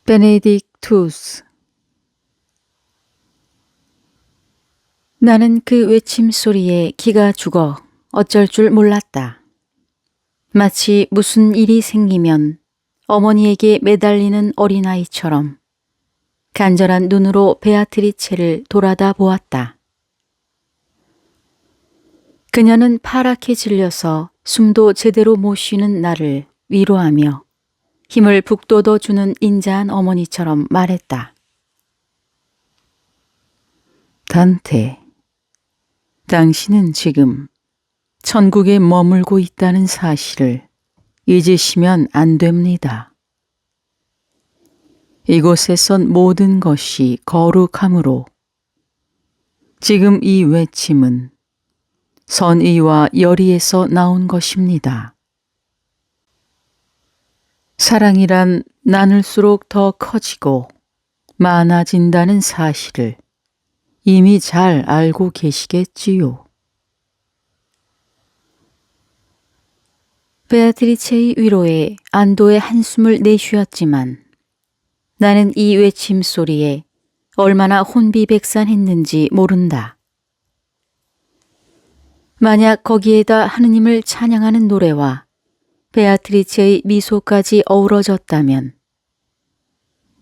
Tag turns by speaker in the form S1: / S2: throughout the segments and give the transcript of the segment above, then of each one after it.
S1: 베네딕투스. 나는 그 외침 소리에 기가 죽어 어쩔 줄 몰랐다. 마치 무슨 일이 생기면 어머니에게 매달리는 어린아이처럼 간절한 눈으로 베아트리체를 돌아다 보았다. 그녀는 파랗게 질려서 숨도 제대로 못 쉬는 나를 위로하며 힘을 북돋워주는 인자한 어머니처럼 말했다. 단테, 당신은 지금 천국에 머물고 있다는 사실을 잊으시면 안 됩니다. 이곳에선 모든 것이 거룩하므로 지금 이 외침은 선의와 열의에서 나온 것입니다. 사랑이란 나눌수록 더 커지고 많아진다는 사실을 이미 잘 알고 계시겠지요. 베아트리체의 위로에 안도의 한숨을 내쉬었지만 나는 이 외침 소리에 얼마나 혼비백산했는지 모른다. 만약 거기에다 하느님을 찬양하는 노래와 베아트리체의 미소까지 어우러졌다면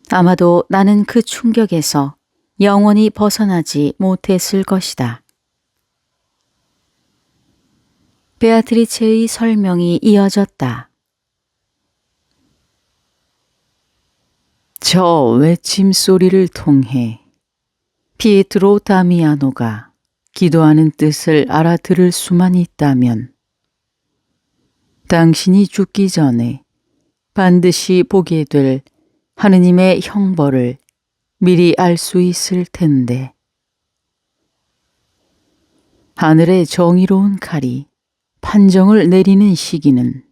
S1: 아마도 나는 그 충격에서 영원히 벗어나지 못했을 것이다. 베아트리체의 설명이 이어졌다. 저 외침 소리를 통해 피에트로 다미아노가 기도하는 뜻을 알아들을 수만 있다면 당신이 죽기 전에 반드시 보게 될 하느님의 형벌을 미리 알 수 있을 텐데. 하늘의 정의로운 칼이 판정을 내리는 시기는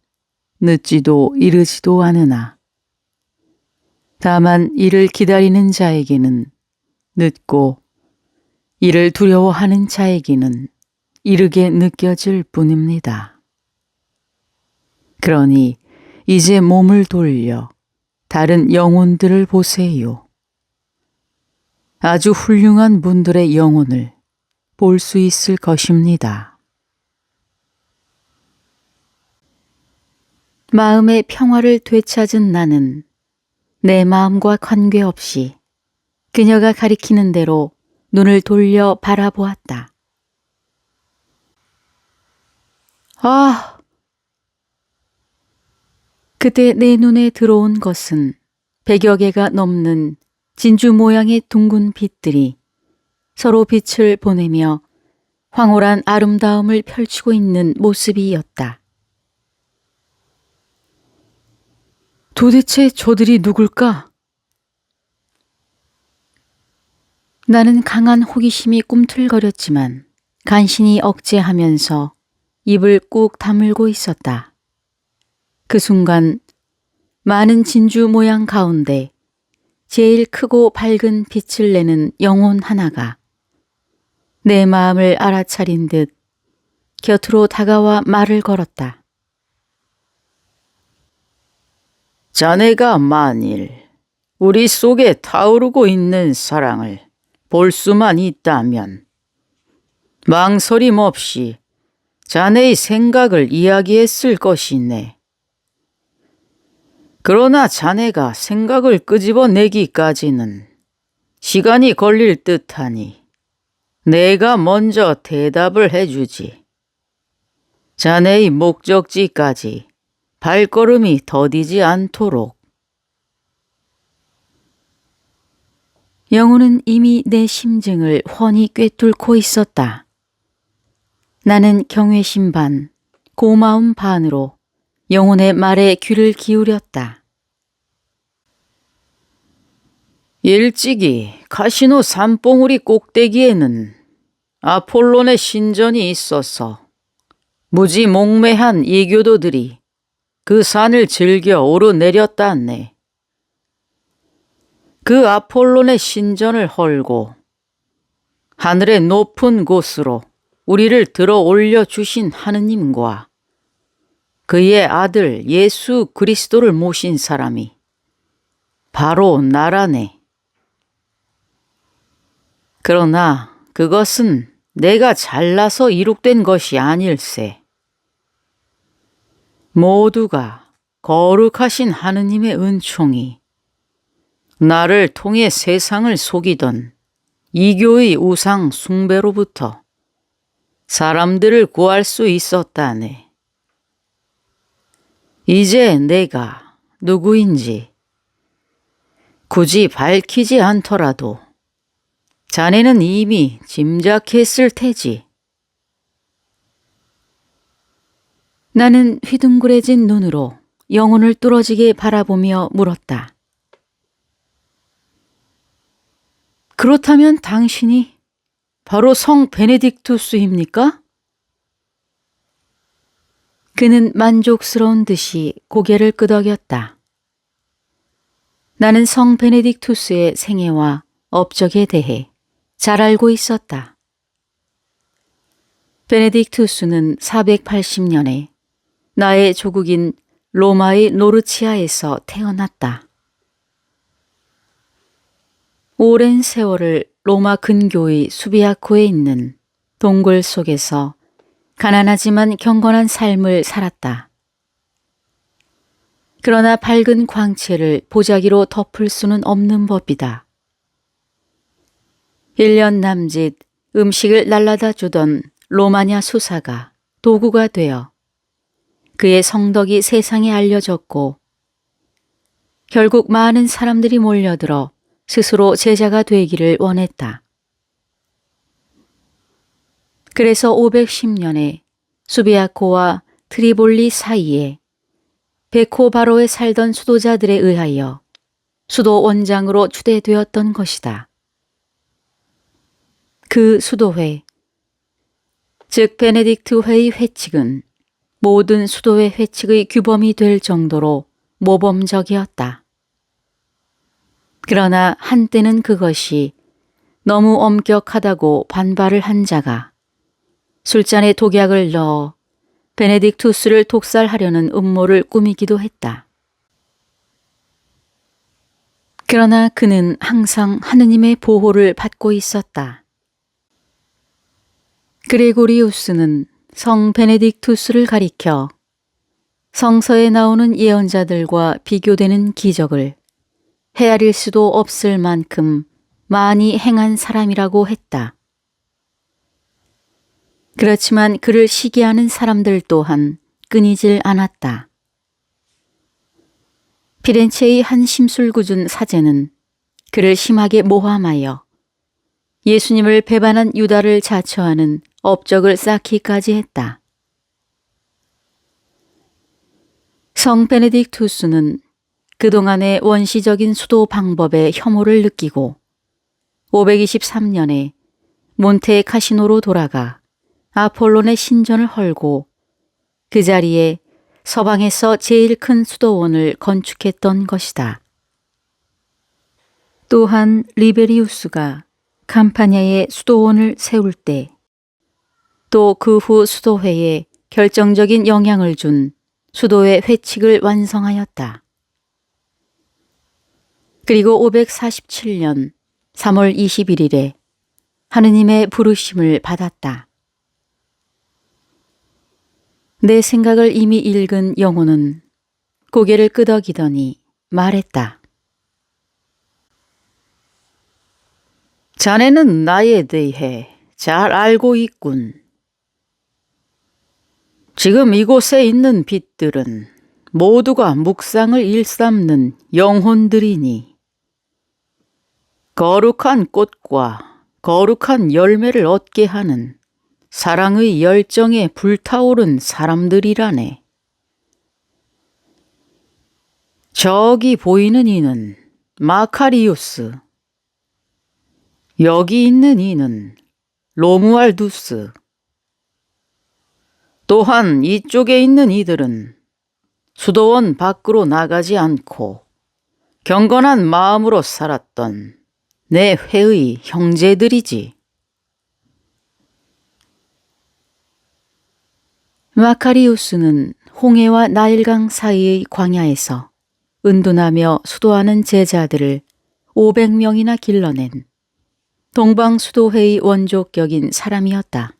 S1: 늦지도 이르지도 않으나 다만 이를 기다리는 자에게는 늦고 이를 두려워하는 자에게는 이르게 느껴질 뿐입니다. 그러니 이제 몸을 돌려 다른 영혼들을 보세요. 아주 훌륭한 분들의 영혼을 볼 수 있을 것입니다. 마음의 평화를 되찾은 나는 내 마음과 관계없이 그녀가 가리키는 대로 눈을 돌려 바라보았다. 아! 그때 내 눈에 들어온 것은 100여 개가 넘는 진주 모양의 둥근 빛들이 서로 빛을 보내며 황홀한 아름다움을 펼치고 있는 모습이었다. 도대체 저들이 누굴까? 나는 강한 호기심이 꿈틀거렸지만 간신히 억제하면서 입을 꾹 다물고 있었다. 그 순간 많은 진주 모양 가운데 제일 크고 밝은 빛을 내는 영혼 하나가 내 마음을 알아차린 듯 곁으로 다가와 말을 걸었다. 자네가 만일 우리 속에 타오르고 있는 사랑을 볼 수만 있다면 망설임 없이 자네의 생각을 이야기했을 것이네. 그러나 자네가 생각을 끄집어내기까지는 시간이 걸릴 듯하니 내가 먼저 대답을 해주지. 자네의 목적지까지 발걸음이 더디지 않도록. 영혼은 이미 내 심증을 훤히 꿰뚫고 있었다. 나는 경외심 반, 고마움 반으로 영혼의 말에 귀를 기울였다. 일찍이 카시노 산봉우리 꼭대기에는 아폴론의 신전이 있어서 무지 몽매한 이교도들이 그 산을 즐겨 오르내렸다네. 그 아폴론의 신전을 헐고 하늘의 높은 곳으로 우리를 들어 올려주신 하느님과 그의 아들 예수 그리스도를 모신 사람이
S2: 바로 나라네. 그러나 그것은 내가 잘나서 이룩된 것이 아닐세. 모두가 거룩하신 하느님의 은총이 나를 통해 세상을 속이던 이교의 우상 숭배로부터 사람들을 구할 수 있었다네. 이제 내가 누구인지 굳이 밝히지 않더라도 자네는 이미 짐작했을 테지.
S1: 나는 휘둥그레진 눈으로 영혼을 뚫어지게 바라보며 물었다. 그렇다면 당신이 바로 성 베네딕투스입니까? 그는 만족스러운 듯이 고개를 끄덕였다. 나는 성 베네딕투스의 생애와 업적에 대해 잘 알고 있었다. 베네딕투스는 480년에 나의 조국인 로마의 노르치아에서 태어났다. 오랜 세월을 로마 근교의 수비아코에 있는 동굴 속에서 가난하지만 경건한 삶을 살았다. 그러나 밝은 광채를 보자기로 덮을 수는 없는 법이다. 1년 남짓 음식을 날라다 주던 로마냐 수사가 도구가 되어 그의 성덕이 세상에 알려졌고 결국 많은 사람들이 몰려들어 스스로 제자가 되기를 원했다. 그래서 510년에 수비아코와 트리볼리 사이에 베코바로에 살던 수도자들에 의하여 수도 원장으로 추대되었던 것이다. 그 수도회, 즉 베네딕트 회의 회칙은 모든 수도회 회칙의 규범이 될 정도로 모범적이었다. 그러나 한때는 그것이 너무 엄격하다고 반발을 한 자가 술잔에 독약을 넣어 베네딕투스를 독살하려는 음모를 꾸미기도 했다. 그러나 그는 항상 하느님의 보호를 받고 있었다. 그레고리우스는 성 베네딕투스를 가리켜 성서에 나오는 예언자들과 비교되는 기적을 헤아릴 수도 없을 만큼 많이 행한 사람이라고 했다. 그렇지만 그를 시기하는 사람들 또한 끊이질 않았다. 피렌체의 한 심술궂은 사제는 그를 심하게 모함하여 예수님을 배반한 유다를 자처하는 업적을 쌓기까지 했다. 성 베네딕투스는 그동안의 원시적인 수도 방법에 혐오를 느끼고 523년에 몬테 카시노로 돌아가 아폴론의 신전을 헐고 그 자리에 서방에서 제일 큰 수도원을 건축했던 것이다. 또한 리베리우스가 감파냐에 수도원을 세울 때 또 그 후 수도회에 결정적인 영향을 준 수도회 회칙을 완성하였다. 그리고 547년 3월 21일에 하느님의 부르심을 받았다. 내 생각을 이미 읽은 영혼은 고개를 끄덕이더니 말했다.
S2: 자네는 나에 대해 잘 알고 있군. 지금 이곳에 있는 빛들은 모두가 묵상을 일삼는 영혼들이니 거룩한 꽃과 거룩한 열매를 얻게 하는 사랑의 열정에 불타오른 사람들이라네. 저기 보이는 이는 마카리우스, 여기 있는 이는 로무알두스, 또한 이쪽에 있는 이들은 수도원 밖으로 나가지 않고 경건한 마음으로 살았던 내 회의 형제들이지.
S1: 마카리우스는 홍해와 나일강 사이의 광야에서 은둔하며 수도하는 제자들을 500명이나 길러낸 동방수도회의 원조격인 사람이었다.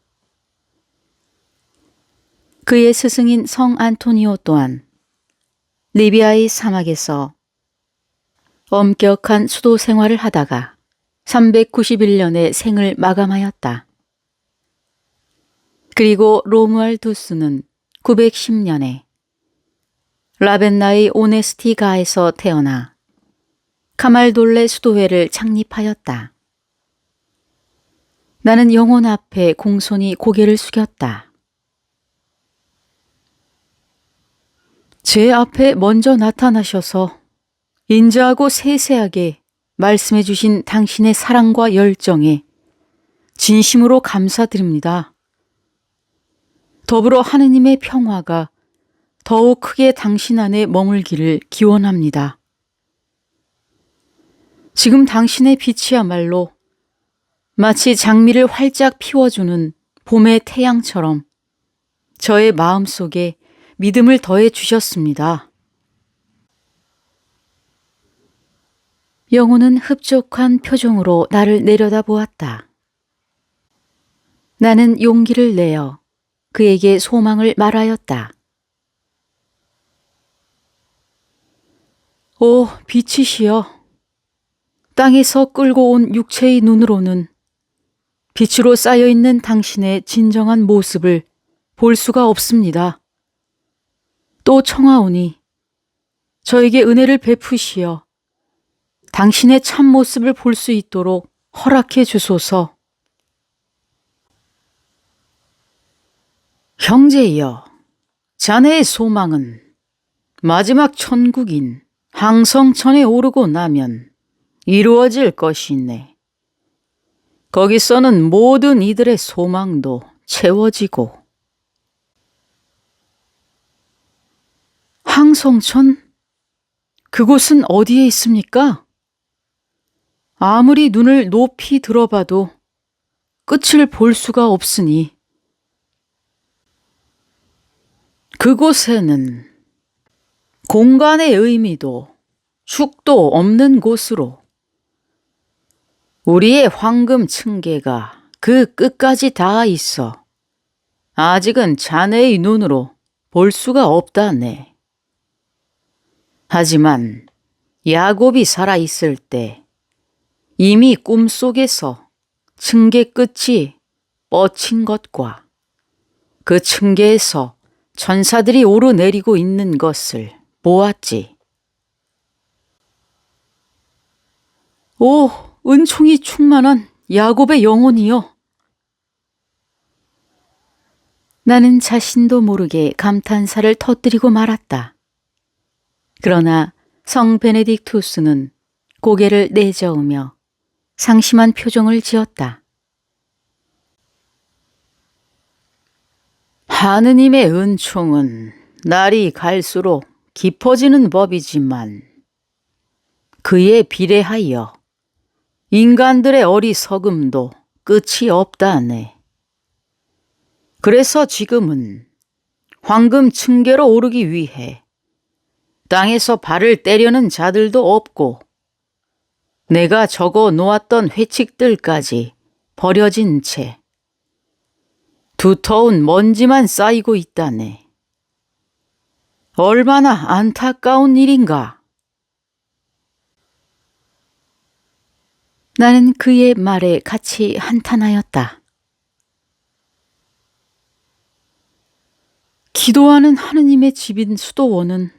S1: 그의 스승인 성 안토니오 또한 리비아의 사막에서 엄격한 수도 생활을 하다가 391년에 생을 마감하였다. 그리고 로무알두스는 910년에 라벤나의 오네스티가에서 태어나 카말돌레 수도회를 창립하였다. 나는 영혼 앞에 공손히 고개를 숙였다. 제 앞에 먼저 나타나셔서 인자하고 세세하게 말씀해 주신 당신의 사랑과 열정에 진심으로 감사드립니다. 더불어 하느님의 평화가 더욱 크게 당신 안에 머물기를 기원합니다. 지금 당신의 빛이야말로 마치 장미를 활짝 피워주는 봄의 태양처럼 저의 마음속에 믿음을 더해 주셨습니다. 영혼은 흡족한 표정으로 나를 내려다보았다. 나는 용기를 내어 그에게 소망을 말하였다. 오, 빛이시여. 땅에서 끌고 온 육체의 눈으로는 빛으로 쌓여있는 당신의 진정한 모습을 볼 수가 없습니다. 또 청하오니 저에게 은혜를 베푸시어 당신의 참모습을 볼 수 있도록 허락해 주소서. 형제여, 자네의 소망은 마지막 천국인 항성천에 오르고 나면 이루어질 것이네. 거기서는 모든 이들의 소망도 채워지고. 항성천? 그곳은 어디에 있습니까? 아무리 눈을 높이 들어봐도 끝을 볼 수가 없으니. 그곳에는 공간의 의미도 축도 없는 곳으로 우리의 황금 층계가 그 끝까지 닿아 있어 아직은 자네의 눈으로 볼 수가 없다네. 하지만 야곱이 살아있을 때 이미 꿈속에서 층계 끝이 뻗친 것과 그 층계에서 천사들이 오르내리고 있는 것을 보았지. 오, 은총이 충만한 야곱의 영혼이여. 나는 자신도 모르게 감탄사를 터뜨리고 말았다. 그러나 성 베네딕투스는 고개를 내저으며 상심한 표정을 지었다. 하느님의 은총은 날이 갈수록 깊어지는 법이지만 그에 비례하여 인간들의 어리석음도 끝이 없다네. 그래서 지금은 황금 층계로 오르기 위해 땅에서 발을 떼려는 자들도 없고 내가 적어 놓았던 회칙들까지 버려진 채 두터운 먼지만 쌓이고 있다네. 얼마나 안타까운 일인가. 나는 그의 말에 같이 한탄하였다. 기도하는 하느님의 집인 수도원은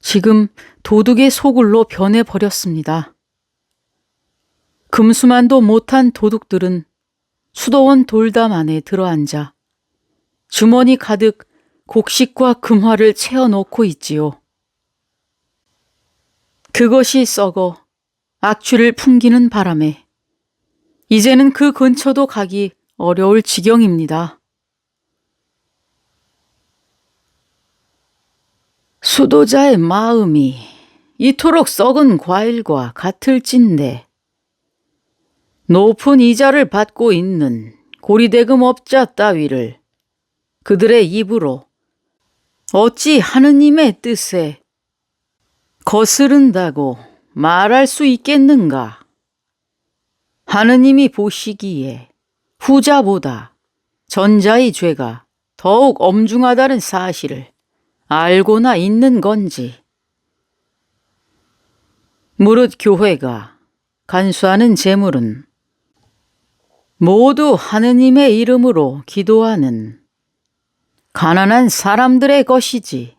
S1: 지금 도둑의 소굴로 변해버렸습니다. 금수만도 못한 도둑들은 수도원 돌담 안에 들어앉아 주머니 가득 곡식과 금화를 채워놓고 있지요. 그것이 썩어 악취를 풍기는 바람에 이제는 그 근처도 가기 어려울 지경입니다. 수도자의 마음이 이토록 썩은 과일과 같을진데 높은 이자를 받고 있는 고리대금업자 따위를 그들의 입으로 어찌 하느님의 뜻에
S2: 거스른다고 말할 수 있겠는가? 하느님이 보시기에 후자보다 전자의 죄가 더욱 엄중하다는 사실을 알고나 있는 건지. 무릇 교회가 간수하는 제물은 모두 하느님의 이름으로 기도하는 가난한 사람들의 것이지,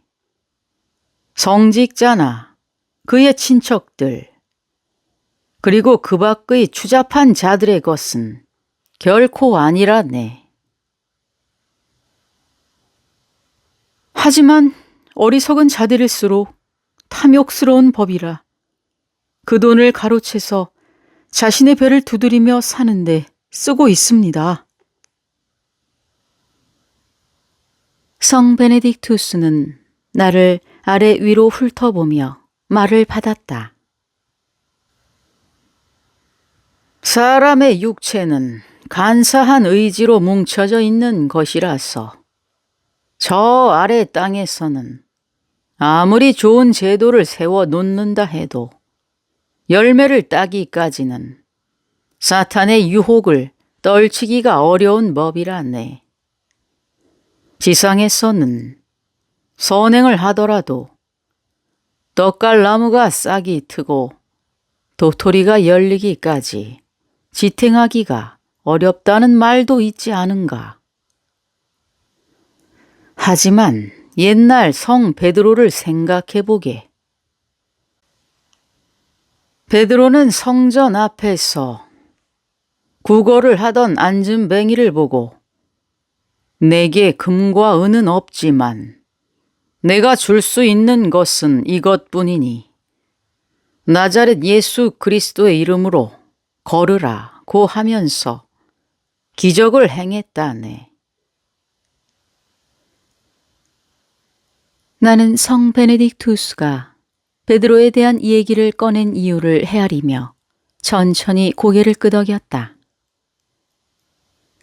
S2: 성직자나 그의 친척들, 그리고 그 밖의 추잡한 자들의 것은 결코 아니라네.
S1: 하지만 어리석은 자들일수록 탐욕스러운 법이라 그 돈을 가로채서 자신의 배를 두드리며 사는데 쓰고 있습니다. 성 베네딕투스는 나를 아래 위로 훑어보며 말을 받았다.
S2: 사람의 육체는 간사한 의지로 뭉쳐져 있는 것이라서 저 아래 땅에서는 아무리 좋은 제도를 세워 놓는다 해도 열매를 따기까지는 사탄의 유혹을 떨치기가 어려운 법이라네. 지상에서는 선행을 하더라도 떡갈나무가 싹이 트고 도토리가 열리기까지 지탱하기가 어렵다는 말도 있지 않은가. 하지만 옛날 성 베드로를 생각해보게. 베드로는 성전 앞에서 구걸을 하던 안진뱅이를 보고 내게 금과 은은 없지만 내가 줄 수 있는 것은 이것뿐이니 나자렛 예수 그리스도의 이름으로 걸으라고 하면서 기적을 행했다네.
S1: 나는 성 베네딕투스가 베드로에 대한 얘기를 꺼낸 이유를 헤아리며 천천히 고개를 끄덕였다.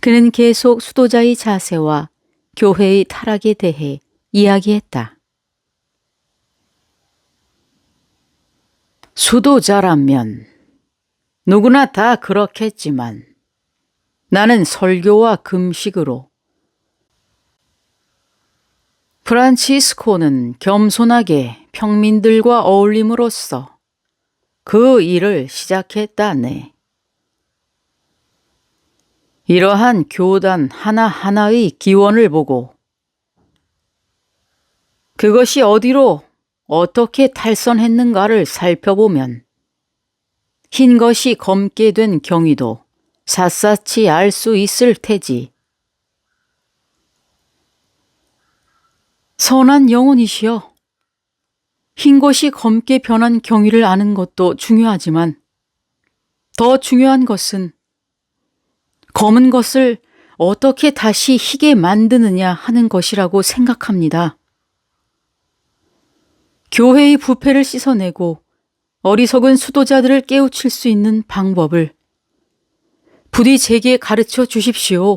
S1: 그는 계속 수도자의 자세와 교회의 타락에 대해 이야기했다.
S2: 수도자라면 누구나 다 그렇겠지만 나는 설교와 금식으로, 프란치스코는 겸손하게 평민들과 어울림으로써 그 일을 시작했다네. 이러한 교단 하나하나의 기원을 보고 그것이 어디로 어떻게 탈선했는가를 살펴보면 흰 것이 검게 된 경위도 샅샅이 알 수 있을 테지.
S1: 선한 영혼이시여, 흰 것이 검게 변한 경위를 아는 것도 중요하지만 더 중요한 것은 검은 것을 어떻게 다시 희게 만드느냐 하는 것이라고 생각합니다. 교회의 부패를 씻어내고 어리석은 수도자들을 깨우칠 수 있는 방법을 부디 제게 가르쳐 주십시오.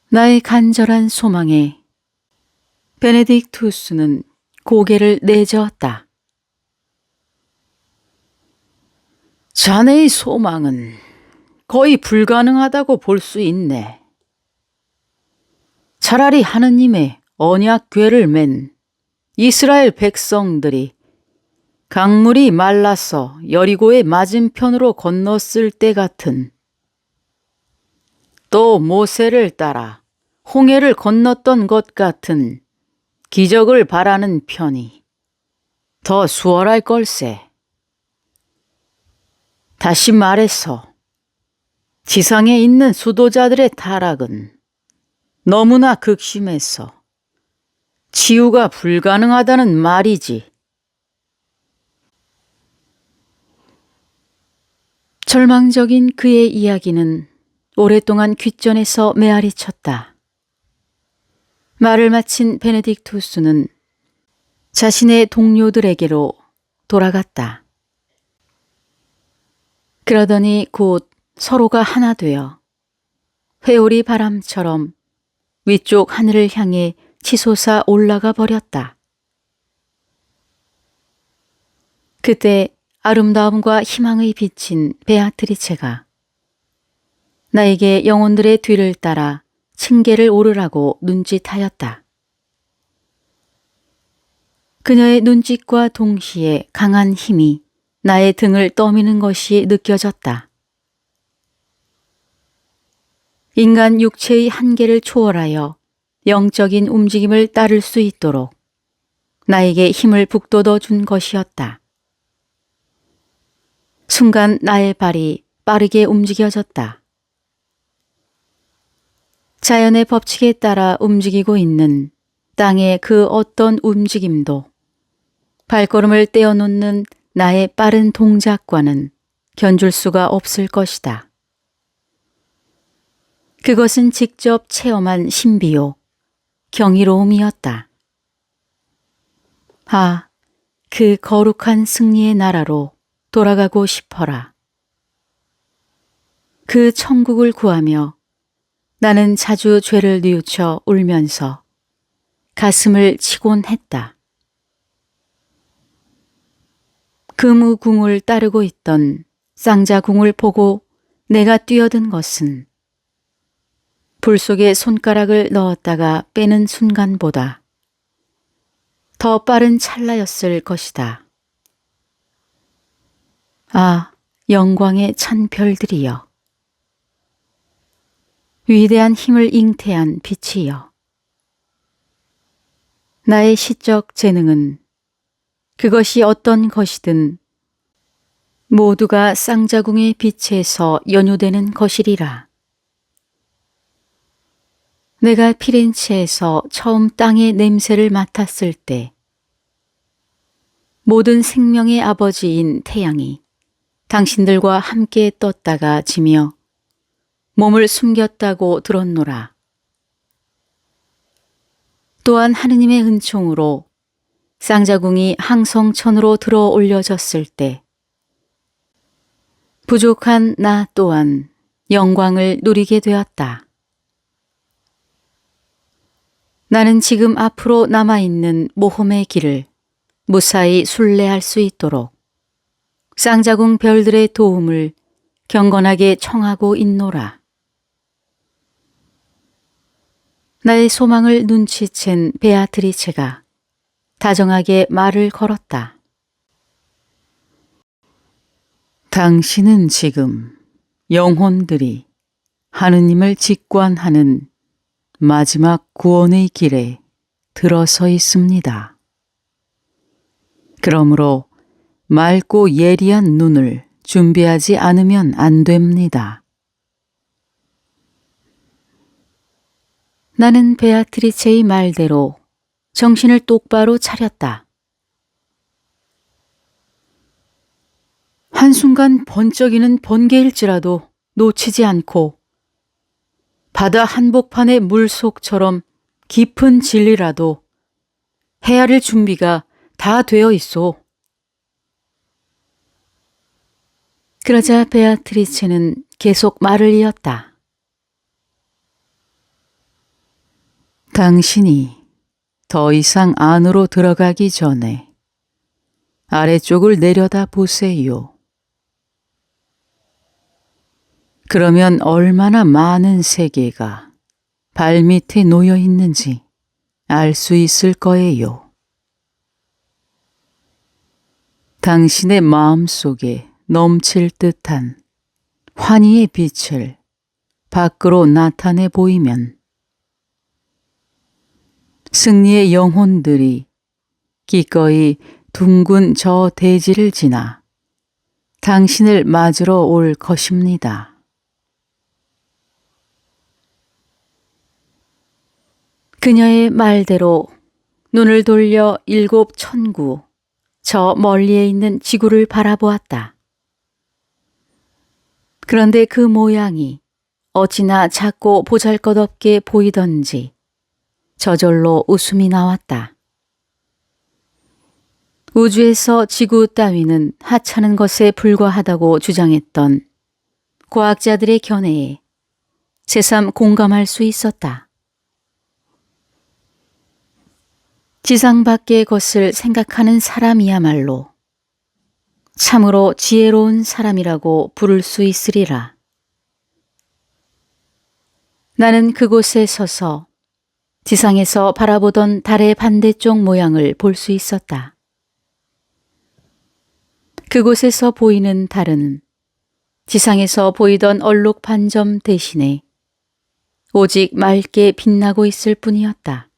S1: 나의 간절한 소망에 베네딕투스는 고개를 내저었다.
S2: 자네의 소망은 거의 불가능하다고 볼 수 있네. 차라리 하느님의 언약궤를 맨 이스라엘 백성들이 강물이 말라서 여리고의 맞은편으로 건넜을 때 같은, 또 모세를 따라 홍해를 건넜던 것 같은 기적을 바라는 편이 더 수월할 걸세. 다시 말해서 지상에 있는 수도자들의 타락은 너무나 극심해서 치유가 불가능하다는 말이지.
S1: 절망적인 그의 이야기는 오랫동안 귓전에서 메아리 쳤다. 말을 마친 베네딕투스는 자신의 동료들에게로 돌아갔다. 그러더니 곧 서로가 하나 되어 회오리 바람처럼 위쪽 하늘을 향해 치솟아 올라가 버렸다. 그때 아름다움과 희망의 빛인 베아트리체가 나에게 영혼들의 뒤를 따라 층계를 오르라고 눈짓하였다. 그녀의 눈짓과 동시에 강한 힘이 나의 등을 떠미는 것이 느껴졌다. 인간 육체의 한계를 초월하여 영적인 움직임을 따를 수 있도록 나에게 힘을 북돋워 준 것이었다. 순간 나의 발이 빠르게 움직여졌다. 자연의 법칙에 따라 움직이고 있는 땅의 그 어떤 움직임도 발걸음을 떼어놓는 나의 빠른 동작과는 견줄 수가 없을 것이다. 그것은 직접 체험한 신비요, 경이로움이었다. 아, 그 거룩한 승리의 나라로 돌아가고 싶어라. 그 천국을 구하며 나는 자주 죄를 뉘우쳐 울면서 가슴을 치곤 했다. 금우궁을 따르고 있던 쌍자궁을 보고 내가 뛰어든 것은 불 속에 손가락을 넣었다가 빼는 순간보다 더 빠른 찰나였을 것이다. 아, 영광의 찬 별들이여. 위대한 힘을 잉태한 빛이여. 나의 시적 재능은 그것이 어떤 것이든 모두가 쌍자궁의 빛에서 연유되는 것이리라. 내가 피렌체에서 처음 땅의 냄새를 맡았을 때 모든 생명의 아버지인 태양이 당신들과 함께 떴다가 지며 몸을 숨겼다고 들었노라. 또한 하느님의 은총으로 쌍자궁이 항성천으로 들어 올려졌을 때 부족한 나 또한 영광을 누리게 되었다. 나는 지금 앞으로 남아있는 모험의 길을 무사히 순례할 수 있도록 쌍자궁 별들의 도움을 경건하게 청하고 있노라. 나의 소망을 눈치챈 베아트리체가 다정하게 말을 걸었다. 당신은 지금 영혼들이 하느님을 직관하는 마지막 구원의 길에 들어서 있습니다. 그러므로 맑고 예리한 눈을 준비하지 않으면 안 됩니다. 나는 베아트리체의 말대로 정신을 똑바로 차렸다. 한순간 번쩍이는 번개일지라도 놓치지 않고 바다 한복판의 물속처럼 깊은 진리라도 헤아릴 준비가 다 되어 있소. 그러자 베아트리체는 계속 말을 이었다. 당신이 더 이상 안으로 들어가기 전에 아래쪽을 내려다 보세요. 그러면 얼마나 많은 세계가 발밑에 놓여 있는지 알 수 있을 거예요. 당신의 마음속에 넘칠 듯한 환희의 빛을 밖으로 나타내 보이면 승리의 영혼들이 기꺼이 둥근 저 대지를 지나 당신을 맞으러 올 것입니다. 그녀의 말대로 눈을 돌려 7 천구, 저 멀리에 있는 지구를 바라보았다. 그런데 그 모양이 어찌나 작고 보잘것없게 보이던지 저절로 웃음이 나왔다. 우주에서 지구 따위는 하찮은 것에 불과하다고 주장했던 과학자들의 견해에 새삼 공감할 수 있었다. 지상 밖의 것을 생각하는 사람이야말로 참으로 지혜로운 사람이라고 부를 수 있으리라. 나는 그곳에 서서 지상에서 바라보던 달의 반대쪽 모양을 볼 수 있었다. 그곳에서 보이는 달은 지상에서 보이던 얼룩 반점 대신에 오직 맑게 빛나고 있을 뿐이었다.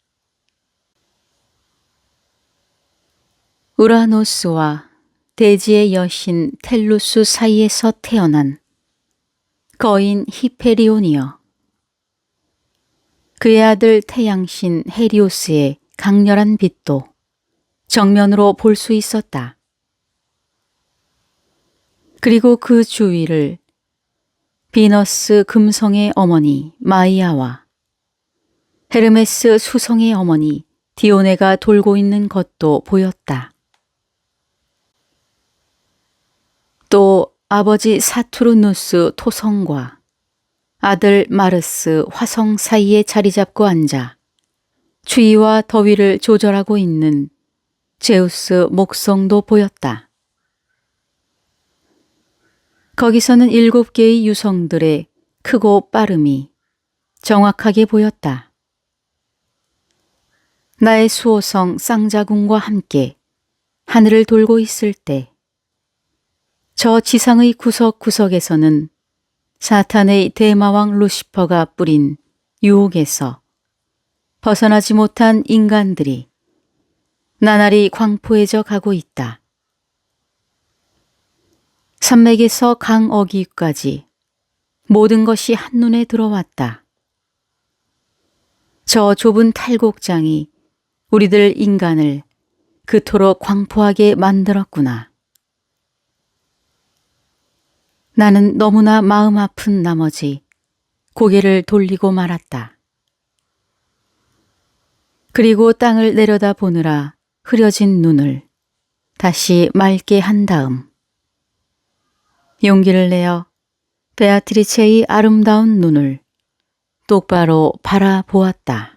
S1: 우라노스와 대지의 여신 텔루스 사이에서 태어난 거인 히페리온이여. 그의 아들 태양신 헤리오스의 강렬한 빛도 정면으로 볼 수 있었다. 그리고 그 주위를 비너스 금성의 어머니 마이아와 헤르메스 수성의 어머니 디오네가 돌고 있는 것도 보였다. 또 아버지 사투르누스 토성과 아들 마르스 화성 사이에 자리 잡고 앉아 추위와 더위를 조절하고 있는 제우스 목성도 보였다. 거기서는 7개의 유성들의 크고 빠름이 정확하게 보였다. 나의 수호성 쌍자궁과 함께 하늘을 돌고 있을 때 저 지상의 구석구석에서는 사탄의 대마왕 루시퍼가 뿌린 유혹에서 벗어나지 못한 인간들이 나날이 광포해져 가고 있다. 산맥에서 강어귀까지 모든 것이 한눈에 들어왔다. 저 좁은 탈곡장이 우리들 인간을 그토록 광포하게 만들었구나. 나는 너무나 마음 아픈 나머지 고개를 돌리고 말았다. 그리고 땅을 내려다 보느라 흐려진 눈을 다시 맑게 한 다음 용기를 내어 베아트리체의 아름다운 눈을 똑바로 바라보았다.